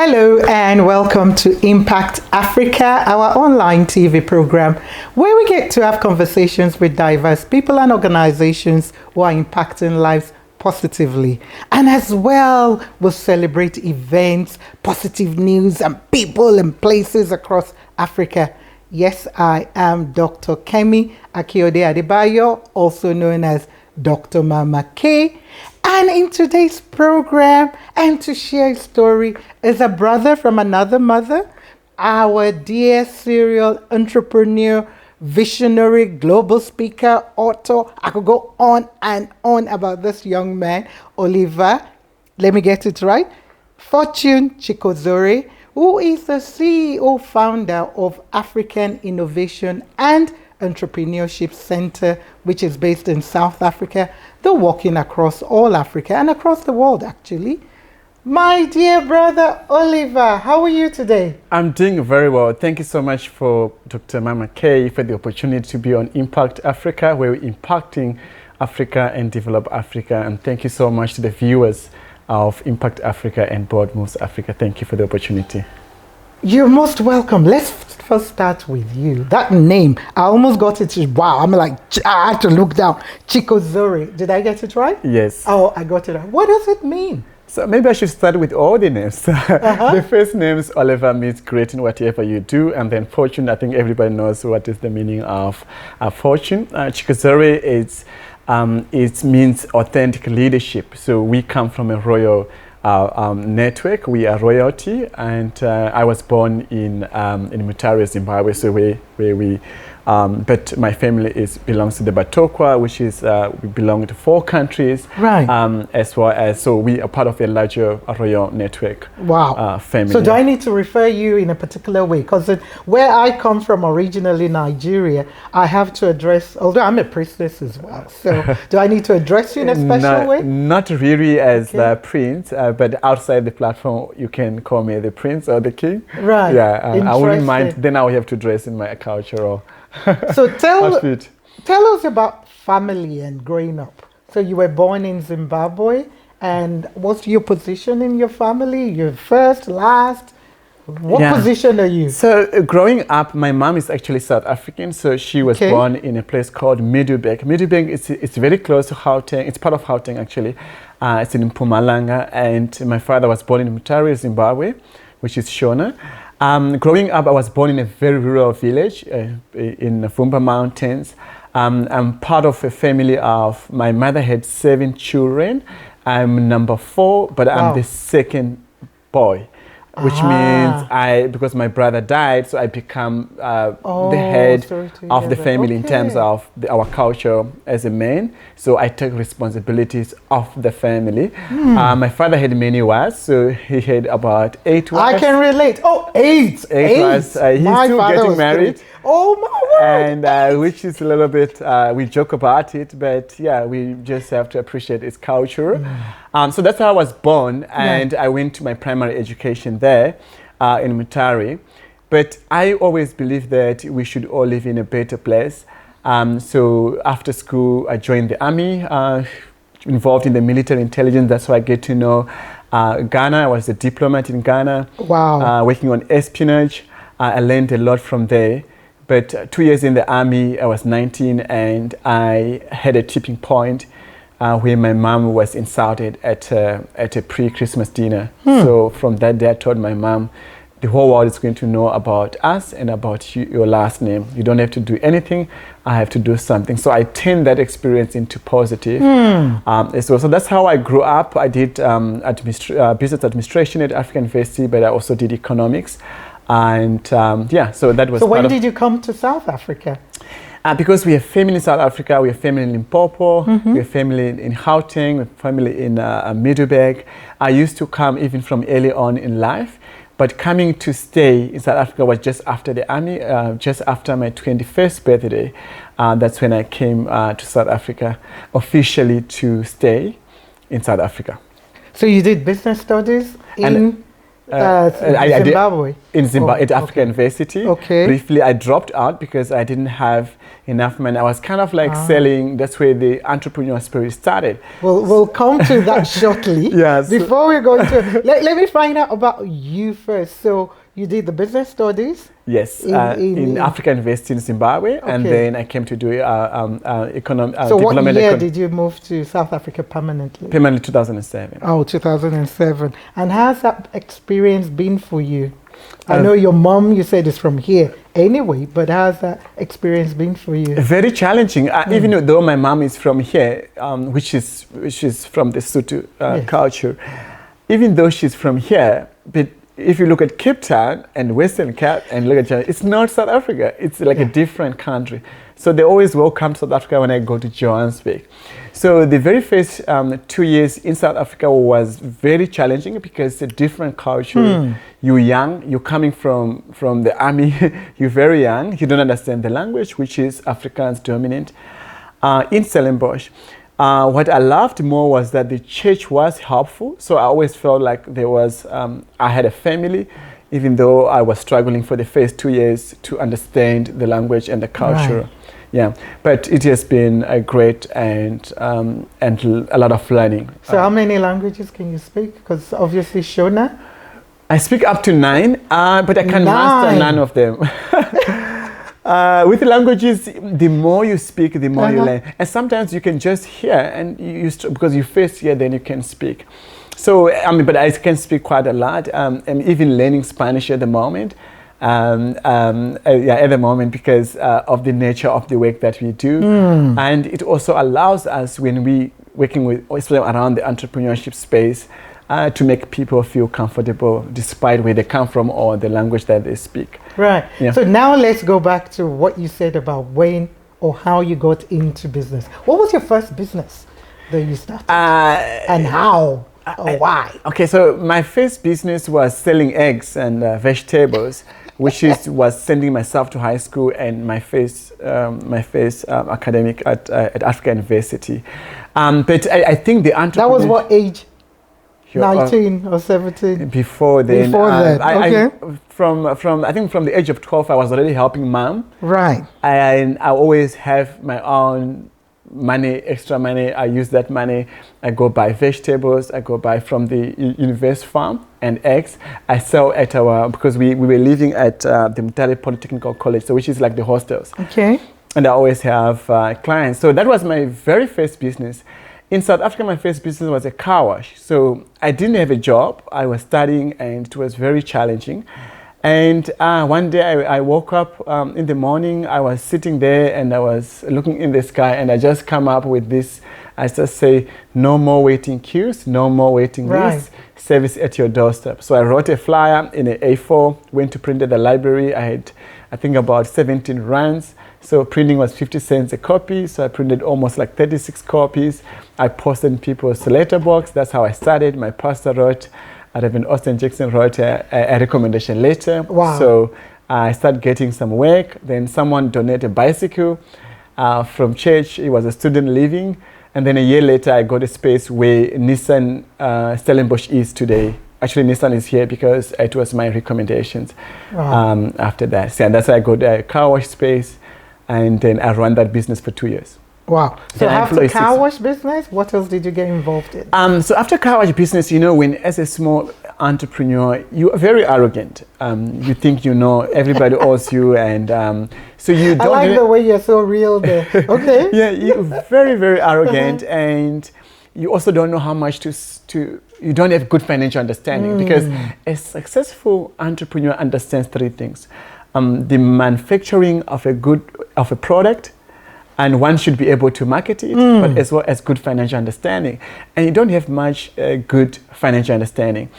Hello and welcome to Impact Africa, our online TV program, where we get to have conversations with diverse people and organizations who are impacting lives positively. And as well, we'll celebrate events, positive news, and people and places across Africa. Yes, I am Dr. Kemi Akiode Adebayo, also known as Dr. Mama K. And in today's program, and to share a story, is a brother from another mother, our dear serial entrepreneur, visionary, global speaker, author. I could go on and on about this young man, Oliver. Let me get it right. Fortune Chikodzore, who is the CEO founder of African Innovation and Entrepreneurship Center, which is based in South Africa. They're working across all Africa and across the world, actually. My dear brother Oliver, how are you today? I'm doing very well. Thank you so much for Dr. Mama K for the opportunity to be on Impact Africa, where we're impacting Africa and develop Africa. And thank you so much to the viewers of Impact Africa and Board Moves Africa. Thank you for the opportunity. You're most welcome. Let's first start with you. That name, I almost got it. Wow, I'm like, I had to look down. Chikodzore. Did I get it right? Yes. Oh, I got it right. What does it mean? So maybe I should start with all the names. The first name is Oliver, means great in whatever you do. And then fortune, I think everybody knows what is the meaning of fortune. Chikodzore is, it means authentic leadership. So we come from a royal network. We are royalty, and I was born in Mutare, Zimbabwe, so where we but my family belongs to the Batokwa, which is we belong to 4 countries, right? As well as, so we are part of a larger royal network. Wow. Family. So do I need to refer you in a particular way? Because where I come from, originally Nigeria, I have to address, although I'm a priestess as well, so do I need to address you in a special way? Not really as the prince, but outside the platform, you can call me the prince or the king. Right. Yeah, I wouldn't mind. Then I will have to dress in my cultural. So tell us about family and growing up. So you were born in Zimbabwe, and what's your position in your family? You're first, last? What position are you? So growing up, my mom is actually South African. So she was born in a place called Middelburg. Middelburg it's very close to Gauteng. It's part of Gauteng, actually. It's in Mpumalanga. And my father was born in Mutare, Zimbabwe, which is Shona. Growing up, I was born in a very rural village in the Vumba Mountains. I'm part of a family of, my mother had 7 children. I'm number 4, but I'm the second boy, which means because my brother died, so I become the head of the family in terms of our culture as a man. So I take responsibilities of the family. My father had many wives, so he had about 8 wives. I can relate. Oh, 8 wives. He's still getting married. 3. Oh my word! And which is a little bit, we joke about it, but yeah, we just have to appreciate its culture. So that's how I was born, and I went to my primary education there in Mutare. But I always believed that we should all live in a better place. So after school, I joined the army, involved in the military intelligence. That's how I get to know Ghana. I was a diplomat in Ghana, working on espionage. I learned a lot from there. But 2 years in the army, I was 19, and I had a tipping point where my mom was insulted at a pre-Christmas dinner. So from that day, I told my mom, the whole world is going to know about us and about your last name. You don't have to do anything. I have to do something. So I turned that experience into positive. So that's how I grew up. I did business administration at African University, but I also did economics. And so that was. So when did you come to South Africa? Because we have family in South Africa, we have family in Limpopo, we have family in Gauteng, we have family in Middelburg. I used to come even from early on in life, but coming to stay in South Africa was just after the army, just after my 21st birthday. That's when I came to South Africa officially to stay in South Africa. So you did business studies in Zimbabwe? In Zimbabwe, at Africa okay. University. Okay. Briefly, I dropped out because I didn't have enough money. I was kind of like selling. That's where the entrepreneur spirit started. We'll come to that shortly. Yes. Before we go into let me find out about you first. So you did the business studies? Yes, in Africa University in Zimbabwe, and then I came to do economic. So what year did you move to South Africa permanently? Permanently 2007. Oh, 2007. And how's that experience been for you? I know your mom, you said, is from here anyway, but how's that experience been for you? Very challenging. Even though my mom is from here, which is from the Sotho culture, even though she's from here, but if you look at Cape Town and Western Cape and look at China, it's not South Africa. It's like a different country. So they always welcome South Africa when I go to Johannesburg. So the very first 2 years in South Africa was very challenging because it's a different culture. You're young, you're coming from the army, you're very young, you don't understand the language, which is Afrikaans dominant. In Stellenbosch, what I loved more was that the church was helpful. So I always felt like there was, I had a family, even though I was struggling for the first 2 years to understand the language and the culture. Right. Yeah, but it has been a great and a lot of learning. So how many languages can you speak? Because obviously Shona. I speak up to 9, but I can master none of them. With languages, the more you speak, the more you learn. And sometimes you can just hear, and because you first hear, then you can speak. So, but I can speak quite a lot. I'm even learning Spanish at the moment. At the moment because of the nature of the work that we do. And it also allows us, when we working with, especially around the entrepreneurship space, to make people feel comfortable despite where they come from or the language that they speak. Right. Yeah. So now let's go back to what you said about when or how you got into business. What was your first business that you started? And how or why? Okay, so my first business was selling eggs and vegetables, which was sending myself to high school and my first academic at Africa University. But I think the entrepreneur... That was what age? 19 or 17? Before then. Before that, okay. I think from the age of 12, I was already helping mom. Right. And I always have my own money, extra money. I use that money. I go buy vegetables. I go buy from the university farm and eggs. I sell at because we were living at the Mutale Polytechnical College, so which is like the hostels. Okay. And I always have clients. So that was my very first business. In South Africa, my first business was a car wash. So I didn't have a job. I was studying and it was very challenging. And one day I woke up in the morning, I was sitting there and I was looking in the sky and I just come up with this, I just say, no more waiting queues, no more waiting lists, service at your doorstep. So I wrote a flyer in an A4, went to print at the library. I had, I think, about 17 runs. So printing was 50 cents a copy. So I printed almost like 36 copies. I posted in people's letterbox. That's how I started. My pastor wrote, Reverend Austin Jackson wrote a recommendation letter. Wow. So I started getting some work. Then someone donated a bicycle from church. It was a student living. And then a year later, I got a space where Nissan Stellenbosch is today. Actually, Nissan is here because it was my recommendations. Wow. After that. So that's why I got a car wash space. And then I ran that business for 2 years. Wow. So after car wash business, what else did you get involved in? So after car wash business, you know, when as a small entrepreneur, you are very arrogant. You think you know, everybody owes you, and so you don't... I like the way you're so real there. Okay. Yeah, you're very, very arrogant, and you also don't know how much to you don't have good financial understanding, because a successful entrepreneur understands 3 things. The manufacturing of a product, and one should be able to market it, but as well as good financial understanding. And you don't have much good financial understanding.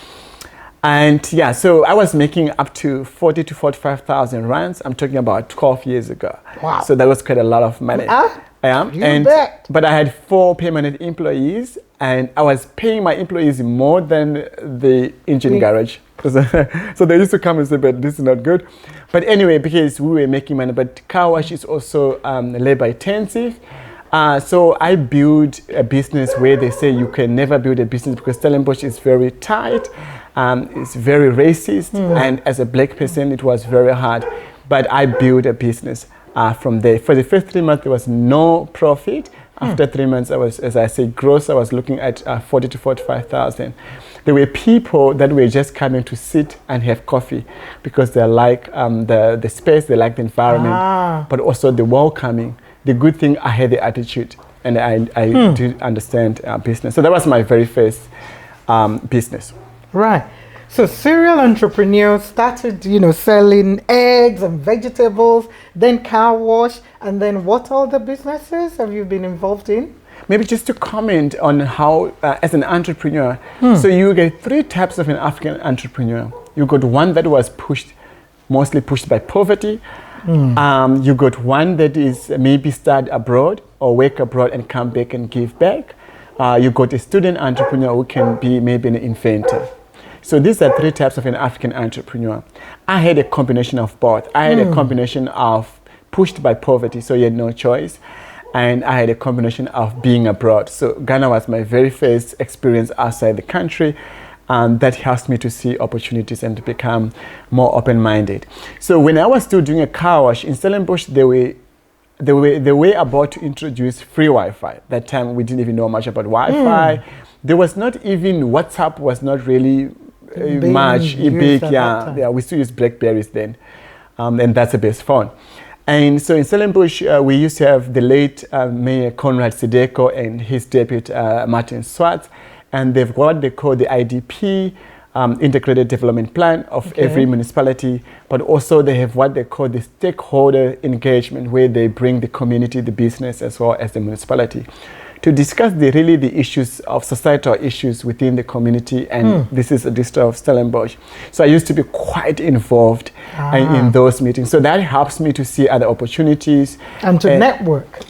And yeah, so I was making up to 40 to 45,000 rands. I'm talking about 12 years ago. Wow. So that was quite a lot of money. I am. But I had 4 permanent employees, and I was paying my employees more than the engine garage. So they used to come and say, but this is not good. But anyway, because we were making money, but car wash is also labor intensive. So I built a business where they say you can never build a business because Stellenbosch is very tight, it's very racist, and as a black person, it was very hard. But I built a business from there. For the first 3 months, there was no profit. After 3 months, I was, as I said, gross, I was looking at 40 to 45,000. There were people that were just coming to sit and have coffee because they like the space, they like the environment, but also the welcoming. The good thing, I had the attitude, and I did understand business. So that was my very first business. Right. So serial entrepreneurs started, selling eggs and vegetables, then car wash, and then what other businesses have you been involved in? Maybe just to comment on how, as an entrepreneur, so you get 3 types of an African entrepreneur. You got one that was mostly pushed by poverty. You got one that is maybe start abroad or work abroad and come back and give back. You got a student entrepreneur who can be maybe an inventor. So these are 3 types of an African entrepreneur. I had a combination of both. I had a combination of pushed by poverty, so you had no choice. And I had a combination of being abroad. So Ghana was my very first experience outside the country. That helps me to see opportunities and to become more open-minded. So when I was still doing a car wash in Stellenbosch, they were about to introduce free Wi-Fi. That time we didn't even know much about Wi-Fi. There was not even, WhatsApp was not really much big. Yeah, we still use Blackberries then, and that's the best phone. And so in Stellenbosch, we used to have the late Mayor Conrad Sideko and his deputy Martin Swart. And they've got what they call the IDP, Integrated Development Plan of every municipality, but also they have what they call the stakeholder engagement, where they bring the community, the business, as well as the municipality, to discuss the issues of societal issues within the community. And this is a district of Stellenbosch. So I used to be quite involved in those meetings. So that helps me to see other opportunities. And to network.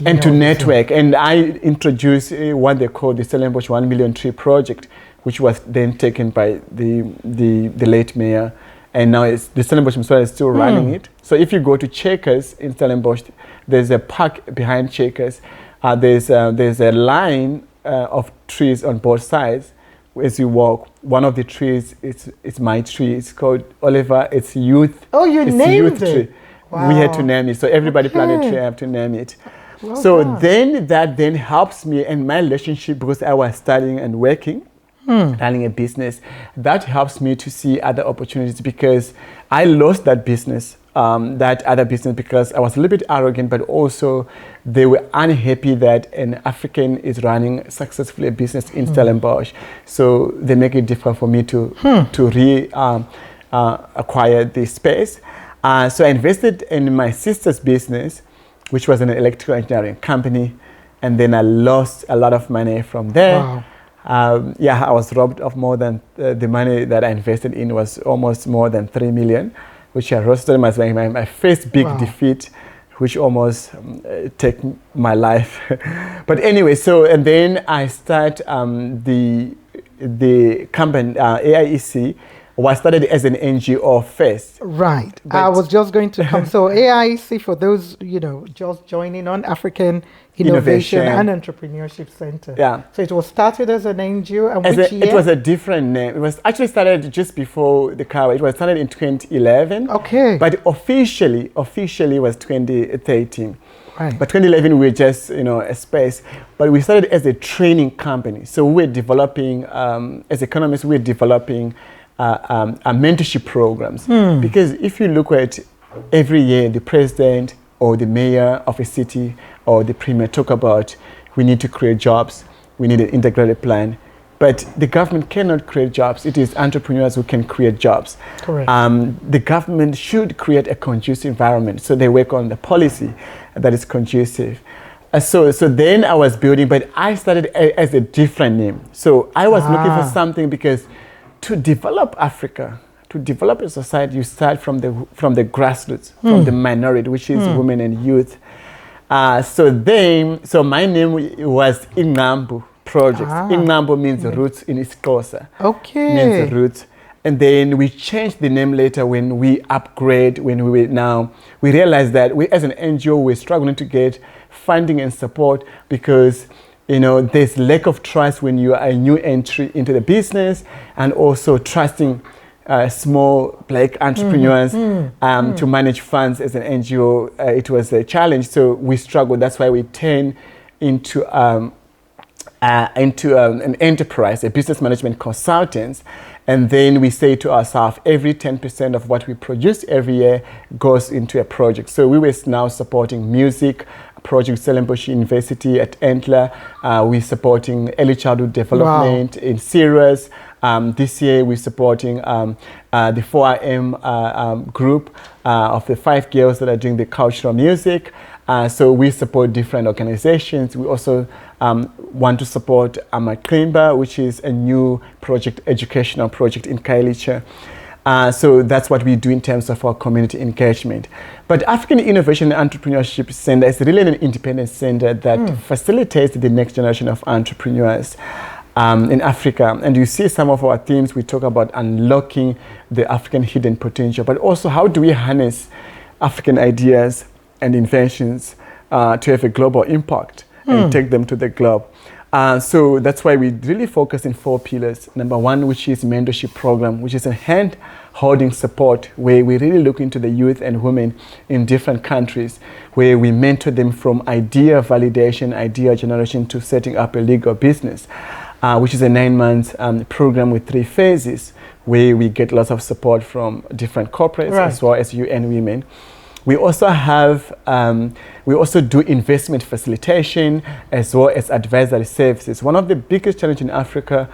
And I introduced what they call the Stellenbosch 1 Million Tree Project, which was then taken by the late mayor. And now the Stellenbosch municipality is still running it. So if you go to Checkers in Stellenbosch, there's a park behind Checkers. There's a line of trees on both sides. As you walk, one of the trees, it's my tree. It's called Oliver. It's youth. Oh, you named it. Tree. Wow. We had to name it. So everybody planted a tree. I have to name it. Well so done. Then that helps me and my relationship, because I was studying and working, running a business. That helps me to see other opportunities, because I lost that business. That other business, because I was a little bit arrogant, but also they were unhappy that an African is running successfully a business in Stellenbosch. So they make it difficult for me to acquire the space. So I invested in my sister's business, which was an electrical engineering company, and then I lost a lot of money from there. Wow. I was robbed of more than the money that I invested in was almost more than 3 million. Which I roasted as my first big defeat, which almost took my life. But anyway, and then I start the company, AIEC, was started as an NGO first. Right. I was just going to come. So AIEC, for those, just joining on, African Innovation and Entrepreneurship Center. Yeah. So it was started as an NGO. And which year? It was a different name. It was actually started just before the car. It was started in 2011. Okay. But officially was 2013. Right. But 2011 we were just a space. But we started as a training company. So we were developing, as economists, we were developing mentorship programs. Because if you look at every year, the president or the mayor of a city or the premier talk about, we need to create jobs, we need an integrated plan. But the government cannot create jobs. It is entrepreneurs who can create jobs. Correct. The government should create a conducive environment. So they work on the policy that is conducive. So then I was building, but I started as a different name. So I was looking for something, because to develop Africa, to develop a society, you start from the grassroots, from the minority, which is women and youth. So my name was Ingambu Project. Ingambu means roots in Xhosa. Okay. Means roots. And then we changed the name later when we realized that we as an NGO, we're struggling to get funding and support, because there's lack of trust when you are a new entry into the business, and also trusting small Black entrepreneurs to manage funds as an NGO. It was a challenge, so we struggled. That's why we turned into an enterprise, a business management consultants. And then we say to ourselves, every 10% of what we produce every year goes into a project. So we were now supporting music, project Stellenbosch University at Entler. We're supporting early childhood development in Sirius. This year we're supporting the 4am group of the 5 girls that are doing the cultural music. So we support different organizations. We also want to support Amakrimba, which is a new educational project in Kailicha. So that's what we do in terms of our community engagement. But African Innovation and Entrepreneurship Center is really an independent center that facilitates the next generation of entrepreneurs in Africa. And you see some of our themes, we talk about unlocking the African hidden potential, but also how do we harness African ideas and inventions to have a global impact and take them to the globe. So that's why we really focus in 4 pillars. Number 1, which is mentorship program, which is a hand-holding support where we really look into the youth and women in different countries, where we mentor them from idea validation, idea generation to setting up a legal business, which is a 9-month program with 3 phases, where we get lots of support from different corporates as well as UN Women. We also have, we also do investment facilitation as well as advisory services. One of the biggest challenges in Africa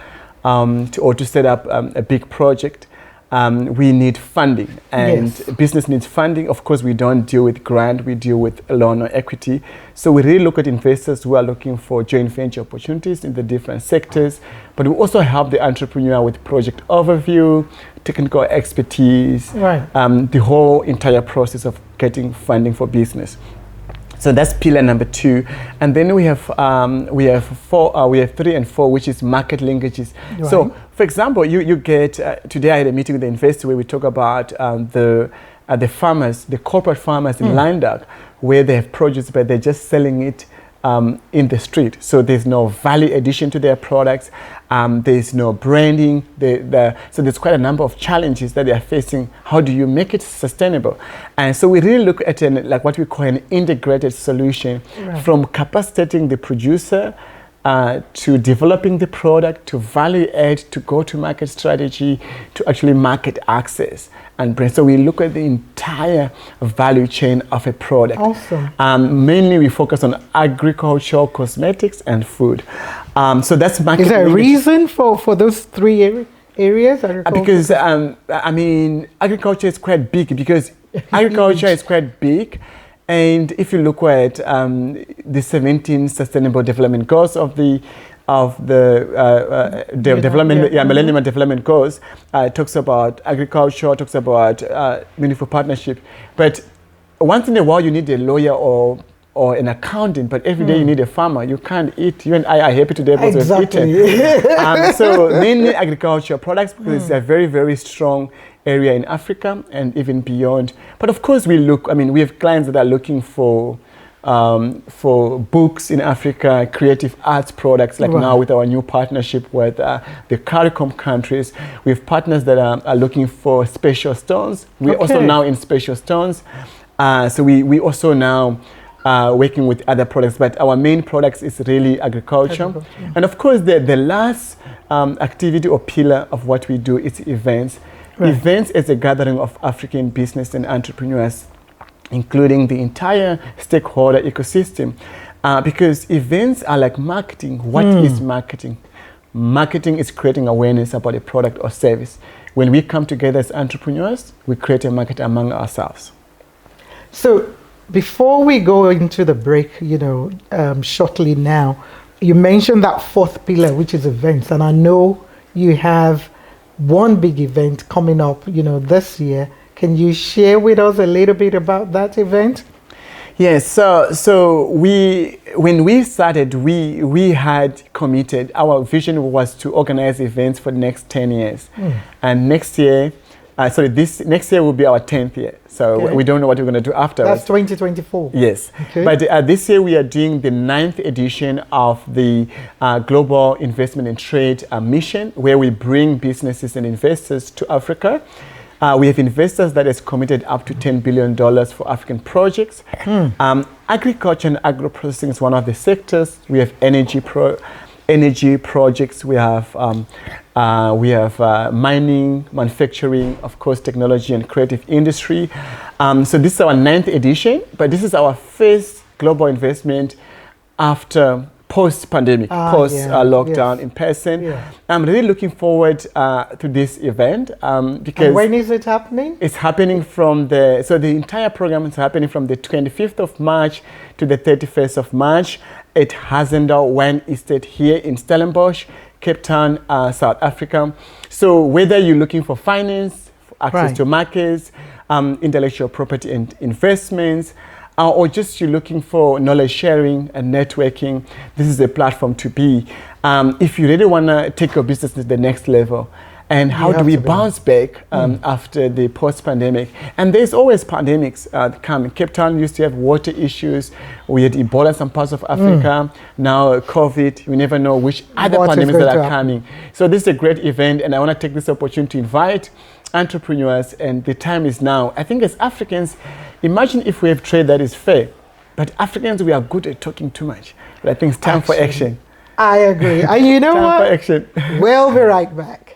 to set up a big project, we need funding, and business needs funding. Of course, we don't deal with grant, we deal with loan or equity. So we really look at investors who are looking for joint venture opportunities in the different sectors, but we also help the entrepreneur with project overview, technical expertise, the whole entire process of getting funding for business. So that's pillar number 2, and then we have 3 and 4, which is market linkages. So, for example, you get today I had a meeting with the investor where we talk about the farmers, the corporate farmers in Landak, where they have produce but they're just selling it in the street. So there's no value addition to their products. There's no branding. So there's quite a number of challenges that they are facing. How do you make it sustainable? And so we really look at like what we call an integrated solution, from capacitating the producer to developing the product, to value add, to go-to-market strategy, to actually market access and brand. So we look at the entire value chain of a product. Awesome. Mainly we focus on agriculture, cosmetics, and food. So that's market. Is there a reason for those 3 areas? Because I mean, agriculture is quite big. Because agriculture is quite big. And if you look at the 17 Sustainable Development Goals of the Millennium Development Goals, it talks about agriculture, talks about meaningful partnership. But once in a while, you need a lawyer or an accountant, but every day you need a farmer. You can't eat. You and I are happy today because we've eaten. So mainly agriculture products, because it's a very, very strong area in Africa and even beyond. But of course we have clients that are looking for books in Africa, creative arts products, like now with our new partnership with the CARICOM countries. We have partners that are looking for special stones. We're also now in special stones. So we also now working with other products, but our main products is really agriculture. And of course the last activity or pillar of what we do is events. Events is a gathering of African business and entrepreneurs, including the entire stakeholder ecosystem. Because events are like marketing. What is marketing? Marketing is creating awareness about a product or service. When we come together as entrepreneurs, we create a market among ourselves. So before we go into the break, shortly now, you mentioned that 4th pillar, which is events. And I know you have one big event coming up, this year. Can you share with us a little bit about that event? Yes. So when we started, we had committed. Our vision was to organize events for the next 10 years, and next year sorry, this next year will be our 10th year. So we don't know what we're going to do afterwards. That's 2024. Yes. Okay. But this year we are doing the 9th edition of the Global Investment and Trade Mission, where we bring businesses and investors to Africa. We have investors that has committed up to $10 billion for African projects. Agriculture and agro-processing is one of the sectors. We have energy projects. We have mining, manufacturing, of course, technology and creative industry. So this is our 9th edition, but this is our first global investment after post-pandemic, lockdown in person. Yeah. I'm really looking forward to this event because... And when is it happening? It's happening so the entire program is happening from the 25th of March to the 31st of March at Hazendal Wine Estate here in Stellenbosch, Cape Town, South Africa. So whether you're looking for finance, access to markets, intellectual property and investments, or just you're looking for knowledge sharing and networking, this is a platform to be. If you really want to take your business to the next level, and how do we bounce back after the post-pandemic? And there's always pandemics coming. Cape Town used to have water issues. We had Ebola in some parts of Africa. Now COVID, we never know which other pandemics that are coming. So this is a great event, and I want to take this opportunity to invite entrepreneurs, and the time is now. I think as Africans, imagine if we have trade that is fair, but Africans, we are good at talking too much. But I think it's time for action. I agree. And you know what? Time for action. We'll be right back.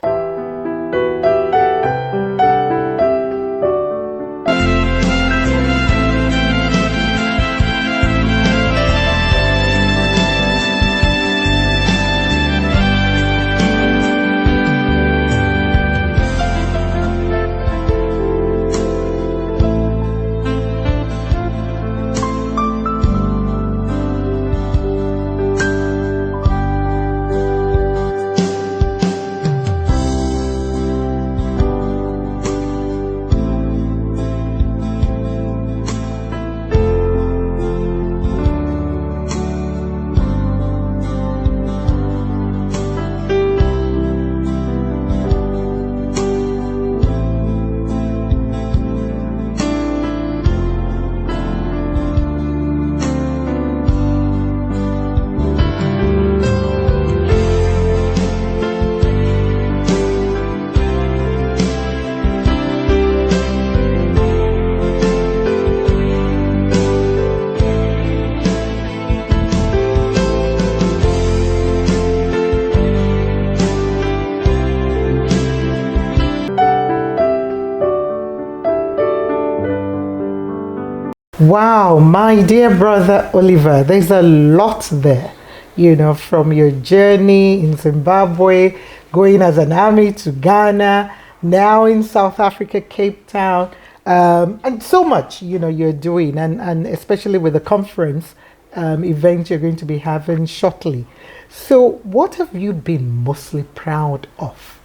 Wow, my dear brother Oliver, there's a lot there, you know, from your journey in Zimbabwe, going as an army to Ghana, now in South Africa, Cape Town, and so much, you know, you're doing, and especially with the conference event you're going to be having shortly. So what have you been mostly proud of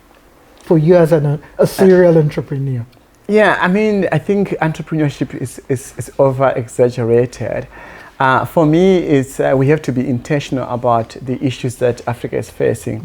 for you as a serial entrepreneur? Yeah, I mean, I think entrepreneurship is over-exaggerated. For me, it's we have to be intentional about the issues that Africa is facing.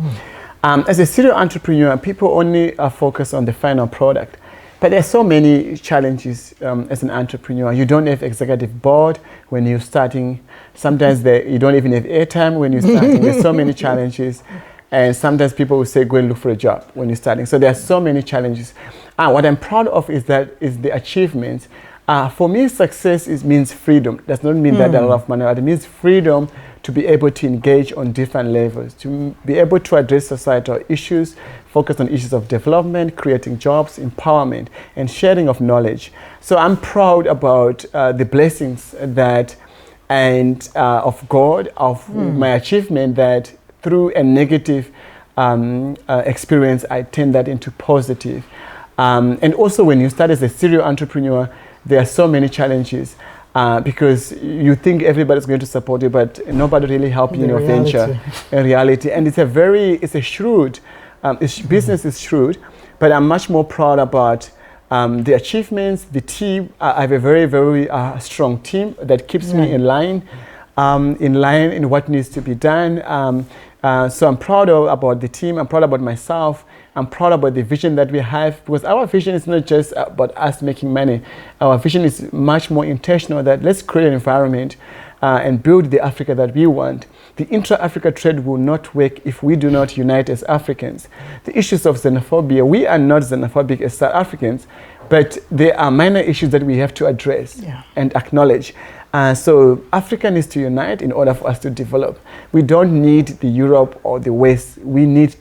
As a serial entrepreneur, people only focus on the final product. But there's so many challenges as an entrepreneur. You don't have executive board when you're starting. Sometimes you don't even have airtime when you're starting. There's so many challenges. And sometimes people will say, go and look for a job when you're starting. So there are so many challenges. What I'm proud of is the achievements. For me, success means freedom. It does not mean that a lot of money. It means freedom to be able to engage on different levels, to be able to address societal issues, focus on issues of development, creating jobs, empowerment, and sharing of knowledge. So I'm proud about the blessings that of God, of my achievement, that through a negative experience, I turn that into positive. And also when you start as a serial entrepreneur, there are so many challenges because you think everybody's going to support you, but nobody really helps you in your venture in reality. And it's a shrewd, business is shrewd, but I'm much more proud about the achievements, the team. I have a very, very strong team that keeps me in line in what needs to be done. So I'm proud about the team. I'm proud about myself. I'm proud about the vision that we have, because our vision is not just about us making money. Our vision is much more intentional, that let's create an environment and build the Africa that we want. The intra-Africa trade will not work if we do not unite as Africans. The issues of xenophobia, we are not xenophobic as South Africans, but there are minor issues that we have to address and acknowledge. So Africa needs to unite in order for us to develop. We don't need the Europe or the West. We need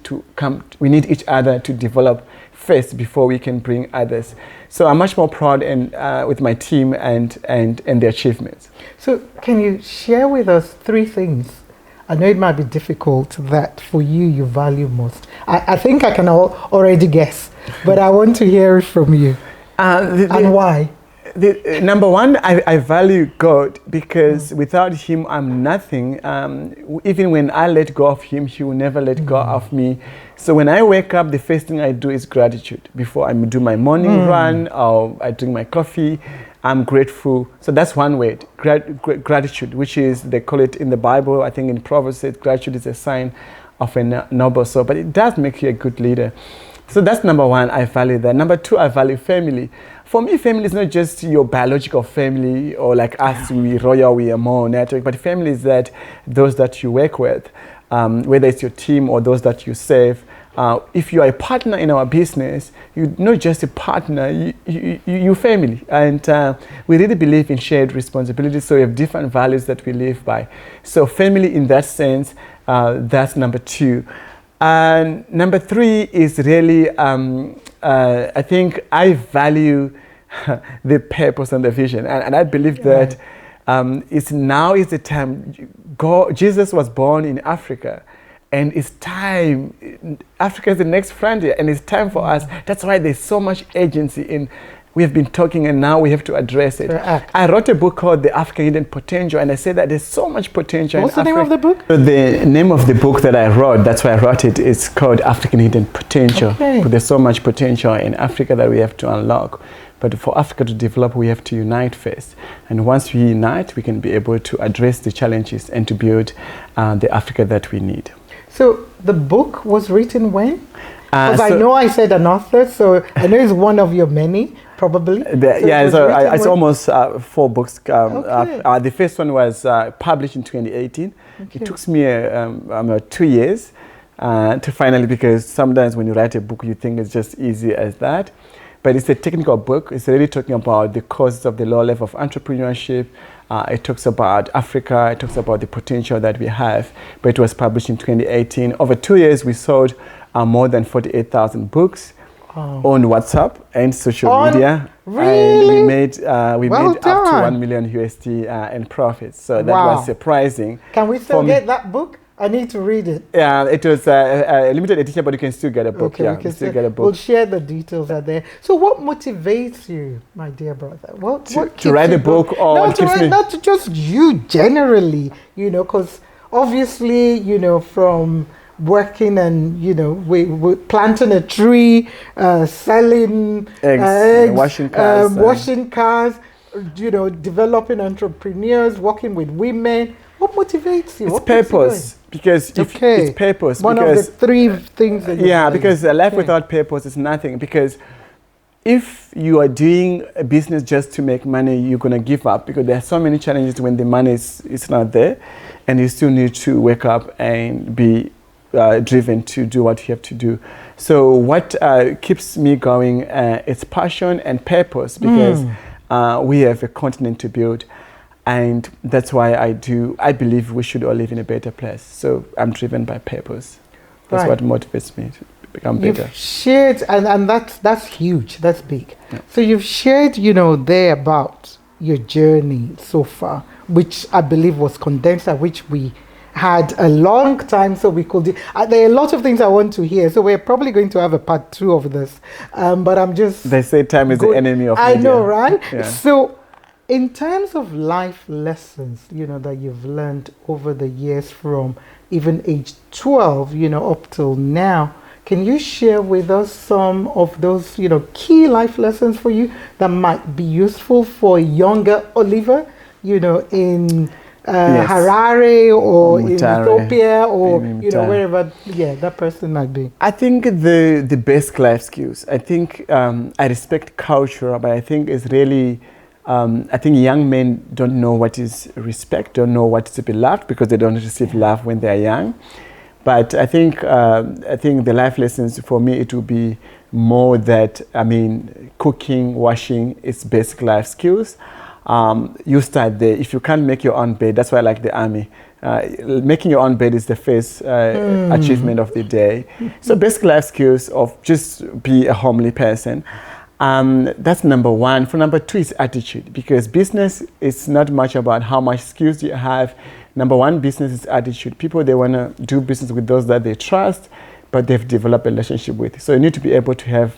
each other to develop first before we can bring others. So I'm much more proud with my team and the achievements. So can you share with us 3 things? I know it might be difficult that for you value most. I think I can already guess, but I want to hear it from you. And why? Number 1, I value God, because without Him, I'm nothing. Even when I let go of Him, He will never let go of me. So when I wake up, the first thing I do is gratitude. Before I do my morning run or I drink my coffee, I'm grateful. So that's one word, gratitude, which is, they call it in the Bible, I think in Proverbs, gratitude is a sign of a noble soul, but it does make you a good leader. So that's number 1, I value that. Number 2, I value family. For me, family is not just your biological family, or like us, we royal, we are more network, but family is that those that you work with, whether it's your team or those that you serve. If you are a partner in our business, you're not just a partner, you're family. And we really believe in shared responsibility, so we have different values that we live by. So family in that sense, that's number 2. And number 3 is really, I think I value the purpose and the vision. And I believe that now is the time. Jesus was born in Africa. And it's time. Africa is the next frontier, and it's time for us. That's why there's so much agency in. We have been talking, and now we have to address it. I wrote a book called The African Hidden Potential, and I said that there's so much potential. What's the name of the book? So the name of the book that I wrote, that's why I wrote it, is called African Hidden Potential. Okay. But there's so much potential in Africa that we have to unlock. But for Africa to develop, we have to unite first. And once we unite, we can be able to address the challenges and to build the Africa that we need. So the book was written when? Because I know I said an author, so I know it's one of your many, probably. It's almost 4 books. The first one was published in 2018. Okay. It took me 2 years to finally, because sometimes when you write a book, you think it's just easy as that. But it's a technical book. It's really talking about the causes of the low level of entrepreneurship. It talks about Africa. It talks about the potential that we have. But it was published in 2018. Over 2 years, we sold more than 48,000 books on WhatsApp and social media. Really? And we made up to $1 million USD in profits. So that was surprising. Can we still get that book? I need to read it. Yeah, it was a limited edition, but you can still get a book. Okay, we can still get a book. We'll share the details out there. So what motivates you, my dear brother? What to write a book, or not to just you generally, because obviously, from working and, we're planting a tree, selling eggs, washing cars, developing entrepreneurs, working with women. What motivates you? It's purpose. Because it's purpose. One of the 3 things that because a life without purpose is nothing. Because if you are doing a business just to make money, you're going to give up, because there are so many challenges when the money is not there, and you still need to wake up and be driven to do what you have to do. So what keeps me going is passion and purpose, because we have a continent to build. And that's why I believe we should all live in a better place. So I'm driven by purpose. That's what motivates me to become better. You've shared, and that's huge, that's big. Yeah. So you've shared, there about your journey so far, which I believe was condensed, at which we had a long time, so we could. There are a lot of things I want to hear, so we're probably going to have a part 2 of this. But I'm just. They say time is the enemy of media. I know, right? Yeah. So, in terms of life lessons, that you've learned over the years from even age 12, up till now, can you share with us some of those, key life lessons for you that might be useful for younger Oliver, in Harare or in Mutare, Ethiopia or in wherever that person might be? I think the basic life skills. I think I respect culture, but I think it's really I think young men don't know what is respect, don't know what is to be loved because they don't receive love when they are young. But I think the life lessons for me, it will be more that, cooking, washing is basic life skills. You start there. If you can't make your own bed, that's why I like the army. Making your own bed is the first achievement of the day. So basic life skills of just be a homely person. That's number one. For number two is attitude, because business is not much about how much skills you have. Number one, business is attitude. People, they want to do business with those that they trust, but they've developed a relationship with. So you need to be able to have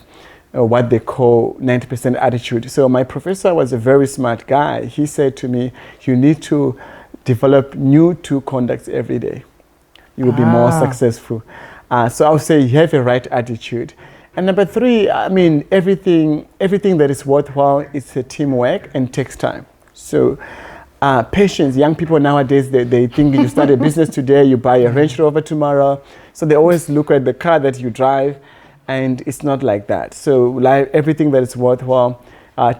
what they call 90% attitude. So my professor was a very smart guy. He said to me, you need to develop new two conducts every day. You will be more successful. So I would say you have a right attitude. And number three, everything that is worthwhile is a teamwork and takes time. So patience. Young people nowadays, they think you start a business today, you buy a Range Rover tomorrow. So they always look at the car that you drive, and it's not like that. So everything that is worthwhile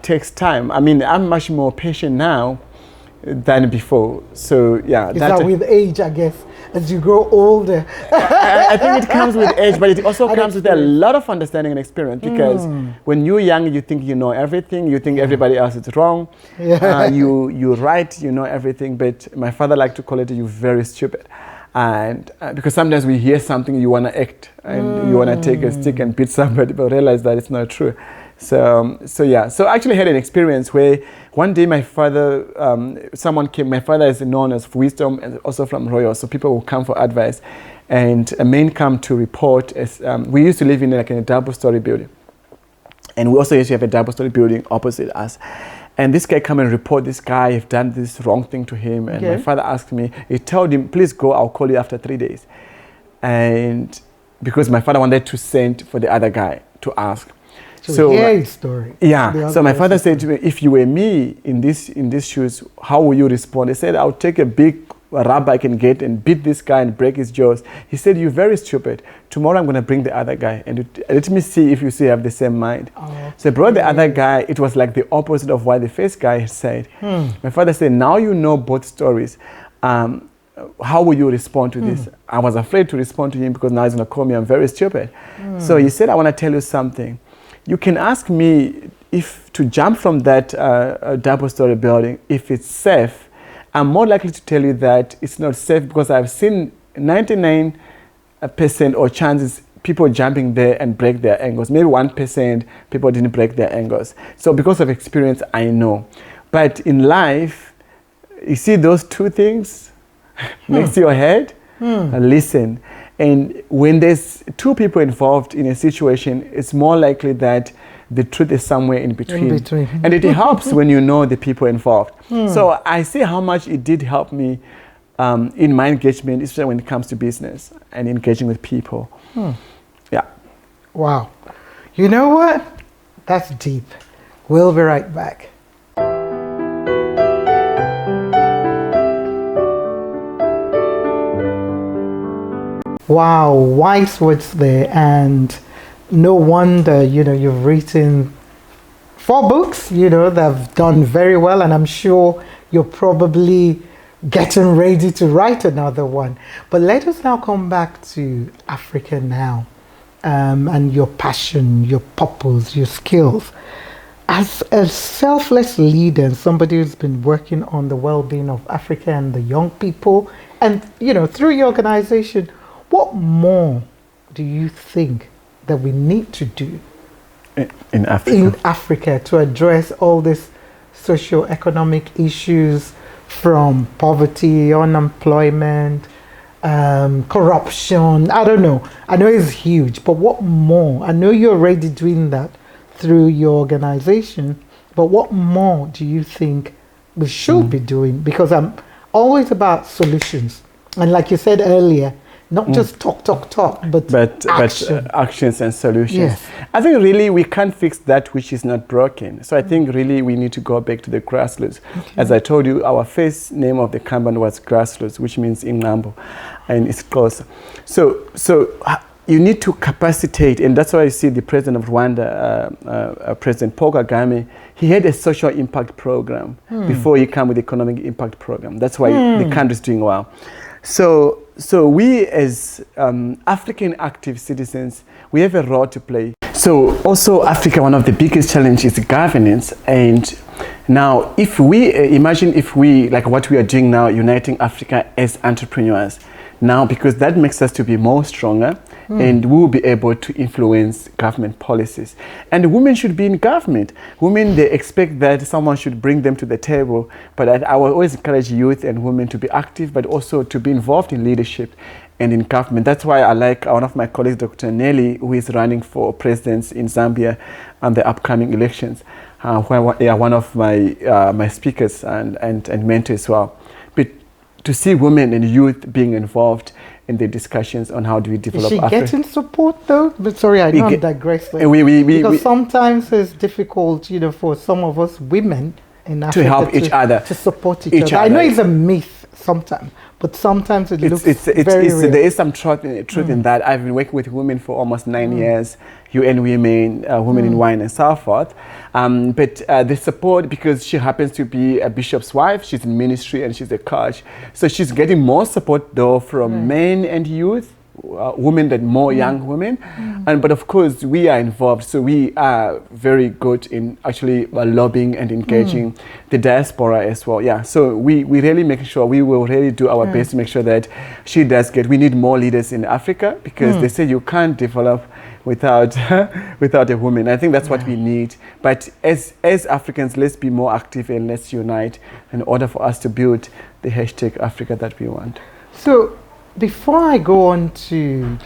takes time. I'm much more patient now than before. So yeah. Is that with age, I guess, as you grow older? I think it comes with age, but it also comes with a lot of understanding and experience, because when you're young, you think you know everything, you think everybody else is wrong. You're right, you know everything, but my father liked to call it, you're very stupid. And because sometimes we hear something, you want to act and you want to take a stick and beat somebody, but realize that it's not true. So I actually had an experience where one day my father, someone came. My father is known as wisdom and also from royal, so people will come for advice, and a man come to report. As we used to live in a double-story building, and we also used to have a double-story building opposite us. And this guy come and report, this guy have done this wrong thing to him. And my father asked me, he told him, please go, I'll call you after 3 days. And because my father wanted to send for the other guy to ask. So hear his story. Yeah. So my father said to me, if you were me in these shoes, how will you respond? He said, I'll take a big rubber I can get and beat this guy and break his jaws. He said, you're very stupid. Tomorrow I'm going to bring the other guy and let me see if you still have the same mind. So I brought the other guy. It was like the opposite of what the first guy had said. My father said, now you know both stories. How will you respond to this? I was afraid to respond to him because now he's going to call me I'm very stupid. So he said, I want to tell you something. You can ask me if to jump from that double-story building, if it's safe. I'm more likely to tell you that it's not safe because I've seen 99% or chances people jumping there and break their ankles. Maybe 1% people didn't break their ankles. So because of experience, I know. But in life, you see those two things next to your head? Listen. And when there's two people involved in a situation, it's more likely that the truth is somewhere in between. And it helps when you know the people involved. So I see how much it did help me in my engagement, especially when it comes to business and engaging with people. Yeah. Wow. You know what? That's deep. We'll be right back. Wow, wise words there, and no wonder, you've written 4 books, that have done very well, and I'm sure you're probably getting ready to write another one. But let us now come back to Africa now, and your passion, your purpose, your skills. As a selfless leader and somebody who's been working on the well-being of Africa and the young people, and, through your organization, what more do you think that we need to do in Africa to address all these socio-economic issues, from poverty, unemployment, corruption? I don't know. I know it's huge, but what more? I know you're already doing that through your organization, but what more do you think we should be doing? Because I'm always about solutions. And like you said earlier, Not just talk, but action. Actions and solutions. Yes. I think really we can't fix that which is not broken. So I think really we need to go back to the grassroots. Okay. As I told you, our first name of the company was grassroots, which means Ingambo, and it's close. So you need to capacitate, and that's why you see the president of Rwanda, President Paul Kagame, he had a social impact program before he came with the economic impact program. That's why the country is doing well. So we as African active citizens, we have a role to play. So also Africa, one of the biggest challenges is governance. And now if we, imagine if we, like what we are doing now, uniting Africa as entrepreneurs, now because that makes us to be more stronger and we will be able to influence government policies. And women should be in government. Women, they expect that someone should bring them to the table, but I will always encourage youth and women to be active, but also to be involved in leadership and in government. That's why I like one of my colleagues, Dr. Nelly, who is running for president in Zambia on the upcoming elections, one of my speakers and mentors as well. But to see women and youth being involved in the discussions on how do we develop Africa. Is she getting support though? But sorry, I know I'm digressing. Because sometimes it's difficult, for some of us women in Africa to help each other, to support each other. I know it's a myth sometimes, but sometimes it looks very real. There is some truth in that. I've been working with women for almost 9 years, UN Women, Women in Wine and so forth. But the support, because she happens to be a bishop's wife, she's in ministry and she's a coach. So she's getting more support though from men and youth, women than more young women. But of course we are involved, so we are very good in actually lobbying and engaging the diaspora as well. Yeah, so we really make sure, we will really do our best to make sure that she does we need more leaders in Africa, because they say you can't develop without a woman. I think that's what we need. But as Africans, let's be more active and let's unite in order for us to build the hashtag Africa that we want. So before I go on to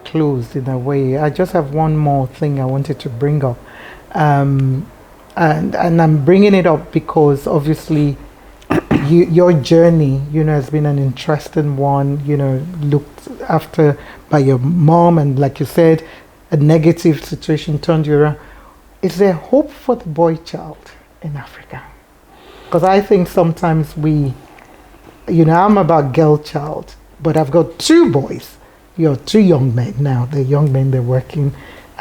close in a way, I just have one more thing I wanted to bring up. And I'm bringing it up because obviously your journey, has been an interesting one, looked after by your mom, and like you said, a negative situation turned you around. Is there hope for the boy child in Africa? Because I think sometimes I'm about girl child, but I've got 2 boys. You're 2 young men now. They're young men, they're working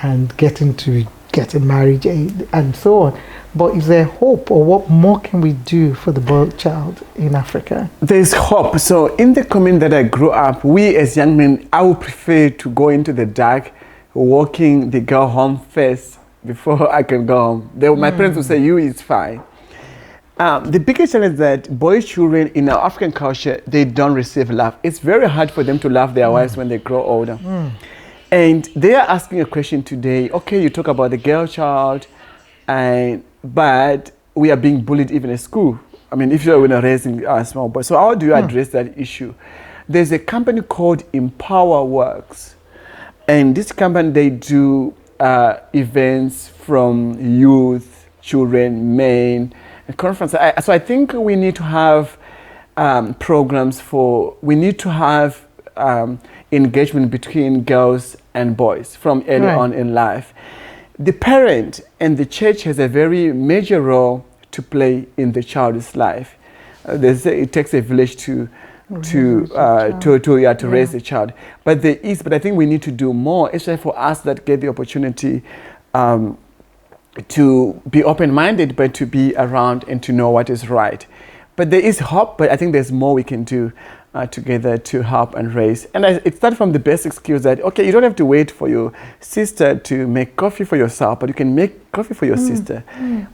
and getting married and so on. But is there hope, or what more can we do for the boy child in Africa? There's hope. So in the community that I grew up, we as young men, I would prefer to go into the dark, walking the girl home first before I can go home. My parents would say, it's fine. The biggest challenge is that boy children in our African culture, they don't receive love. It's very hard for them to love their wives when they grow older. And they are asking a question today, okay, you talk about the girl child, but we are being bullied even at school. I mean, if you're raising a small boy. So how do you address that issue? There's a company called Empower Works. And this company, they do events from youth, children, men, and conferences. So I think we need to have programs we need to have engagement between girls and boys from early on in life. The parent and the church has a very major role to play in the child's life. It takes a village to raise a child. But I think we need to do more, especially for us that get the opportunity to be open-minded, but to be around and to know what is right. But there is hope, but I think there's more we can do together to help and raise. And it starts from the basic skills that, okay, you don't have to wait for your sister to make coffee for yourself, but you can make coffee for your sister.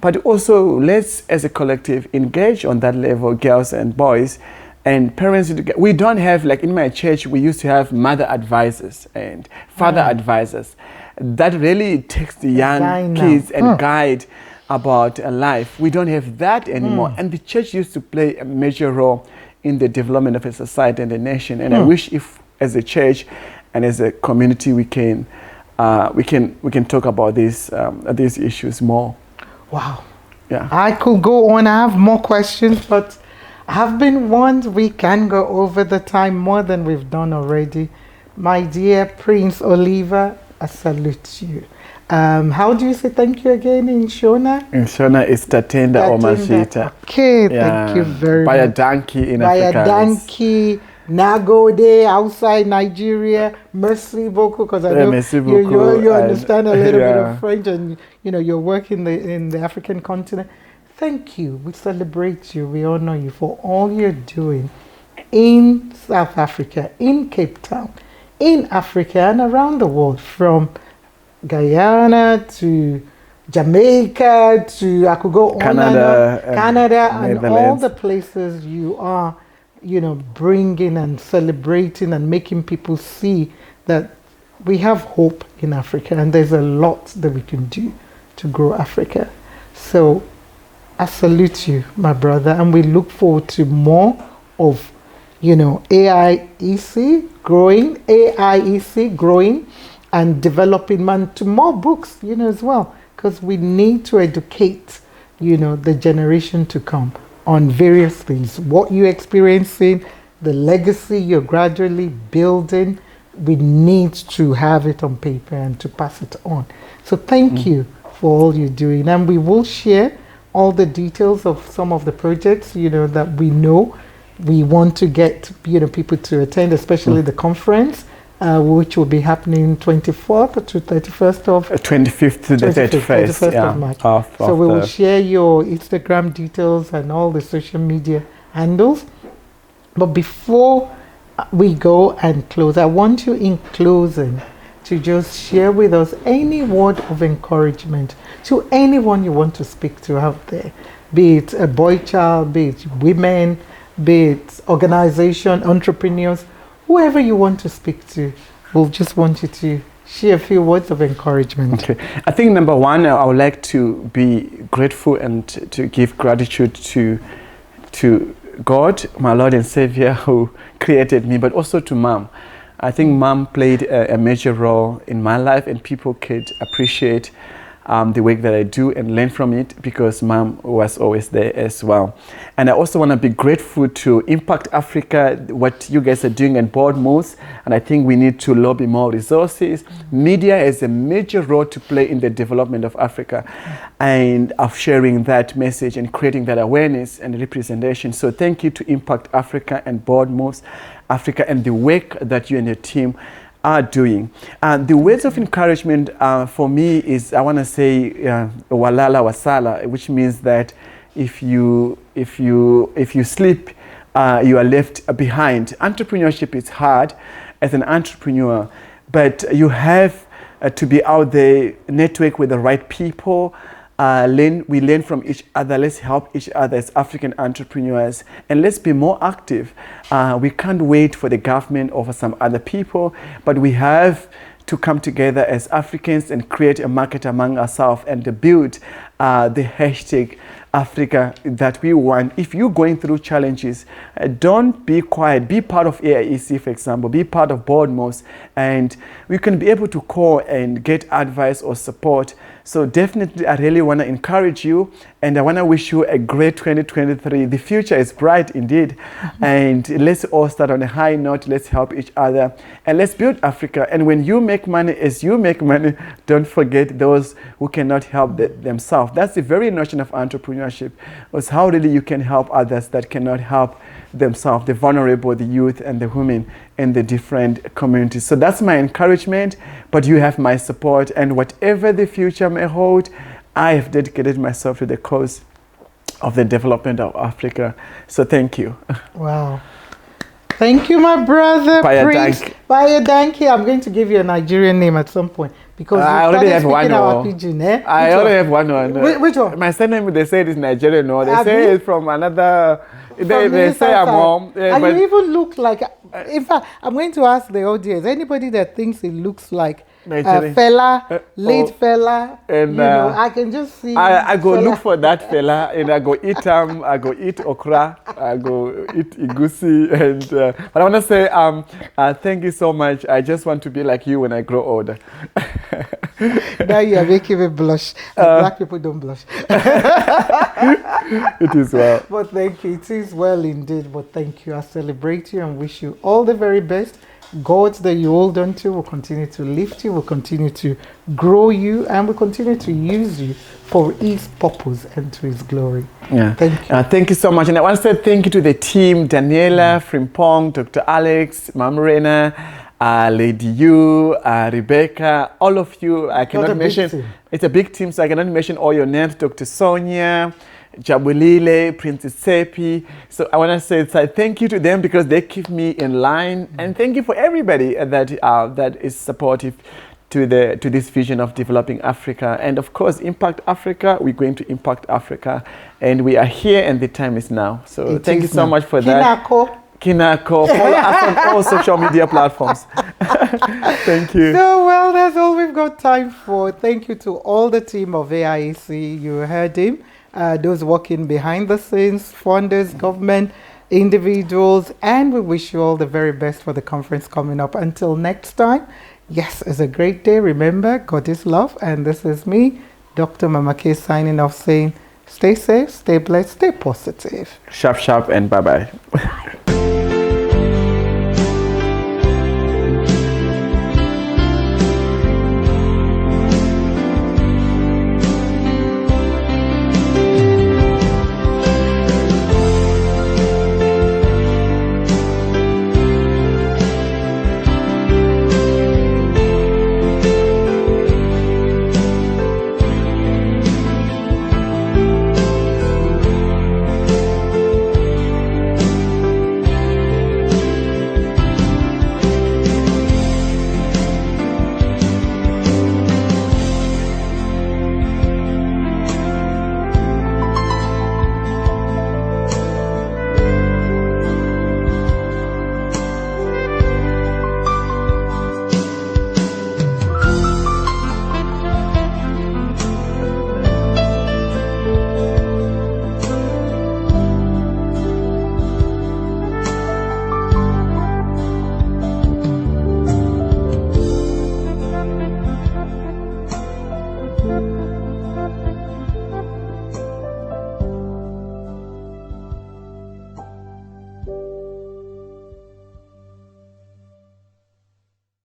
But also, let's, as a collective, engage on that level, girls and boys, and parents. We don't have, like in my church, we used to have mother advisors and father advisors. That really takes the young kids and guide about life. We don't have that anymore. And the church used to play a major role in the development of a society and a nation. And I wish if, as a church and as a community, we can talk about these issues more. Wow. Yeah. I could go on. I have more questions, but I have been warned we can go over the time more than we've done already. My dear Prince Oliver, I salute you. How do you say thank you again in Shona? In Shona, it's Tatenda Omashita. Okay, thank you very much. By a much. donkey in By Afrikaans. a donkey. Nagode outside Nigeria. Merci beaucoup, because I know you understand a little bit of French, and you're working in the African continent. Thank you. We celebrate you. We honor you for all you're doing in South Africa, in Cape Town, in Africa, and around the world, from Guyana to Jamaica to, I could go on Canada, and all the places you are, bringing and celebrating and making people see that we have hope in Africa, and there's a lot that we can do to grow Africa. So I salute you, my brother, and we look forward to more of, AIEC growing and developing, man, to more books, as well, because we need to educate, the generation to come on various things. What you're experiencing, the legacy you're gradually building, we need to have it on paper and to pass it on. So thank you for all you're doing. And we will share all the details of some of the projects, that we know we want to get, people to attend, especially the conference, which will be happening 24th to 31st of... 25th to the 31st of March. So we will share your Instagram details and all the social media handles. But before we go and close, I want you in closing to just share with us any word of encouragement to anyone you want to speak to out there, be it a boy child, be it women, be it organization, entrepreneurs, whoever you want to speak to. We'll just want you to share a few words of encouragement. Okay. I think number one, I would like to be grateful and to give gratitude to God, my Lord and Savior, who created me, but also to Mom. I think Mom played a major role in my life, and people could appreciate the work that I do and learn from it, because Mom was always there as well. And I also want to be grateful to Impact Africa, what you guys are doing at Bournemouth, and I think we need to lobby more resources. Media has a major role to play in the development of Africa and of sharing that message and creating that awareness and representation. So thank you to Impact Africa and Bournemouth Africa and the work that you and your team are doing. The words of encouragement for me is, I want to say walala wasala, which means that if you sleep, you are left behind. Entrepreneurship is hard as an entrepreneur, but you have to be out there, network with the right people. We learn from each other. Let's help each other as African entrepreneurs, and let's be more active. We can't wait for the government or for some other people, but we have to come together as Africans and create a market among ourselves and to build the hashtag Africa that we want. If you're going through challenges, don't be quiet. Be part of AIEC, for example. Be part of Bournemouth, and we can be able to call and get advice or support. So definitely, I really want to encourage you, and I want to wish you a great 2023. The future is bright indeed, and let's all start on a high note. Let's help each other, and let's build Africa. And when you make money, as you make money, don't forget those who cannot help themselves. That's the very notion of entrepreneurship, was how really you can help others that cannot help themselves, the vulnerable, the youth, and the women in the different communities. So that's my encouragement, but you have my support, and whatever the future may hold, I have dedicated myself to the cause of the development of Africa. So thank you. Wow. Thank you, my brother. Bayadanki. I'm going to give you a Nigerian name at some point, because I already have one. Pidgin, eh? I already have one. Which one? My surname, they say it's Nigerian. No, they say it's from another. They say I'm home. Yeah, and you even look like. In fact, I'm going to ask the audience. Anybody that thinks it looks like fella, late fella, and I can just see. I go look for that fella, and I go eat I go eat okra, I go eat igusi, and but I want to say thank you so much. I just want to be like you when I grow older. Now you are making me blush. Black people don't blush. It is well. But thank you. It is well indeed. But thank you. I celebrate you and wish you all the very best gods that you hold on to will continue to lift you, will continue to grow you, and will continue to use you for His purpose and to His glory. Yeah. Thank you. Thank you so much. And I want to say thank you to the team, Daniela, Frimpong, Dr. Alex, Mamrena, Lady Yu, Rebecca, all of you. I cannot mention. It's a big team, so I cannot mention all your names. Dr. Sonia, Jabulile, Princess Sepi. So I want to say thank you to them because they keep me in line. And thank you for everybody that is supportive to this vision of developing Africa. And of course, Impact Africa, we're going to impact Africa. And we are here and the time is now. So thank you so much for that. Kinako. Follow us on all social media platforms. Thank you. So, well, that's all we've got time for. Thank you to all the team of AIEC. You heard him. Those working behind the scenes, funders, government, individuals, and we wish you all the very best for the conference coming up. Until next time, yes, it's a great day. Remember, God is love, and this is me, Dr. Mamake, signing off saying, stay safe, stay blessed, stay positive. Sharp, and bye-bye.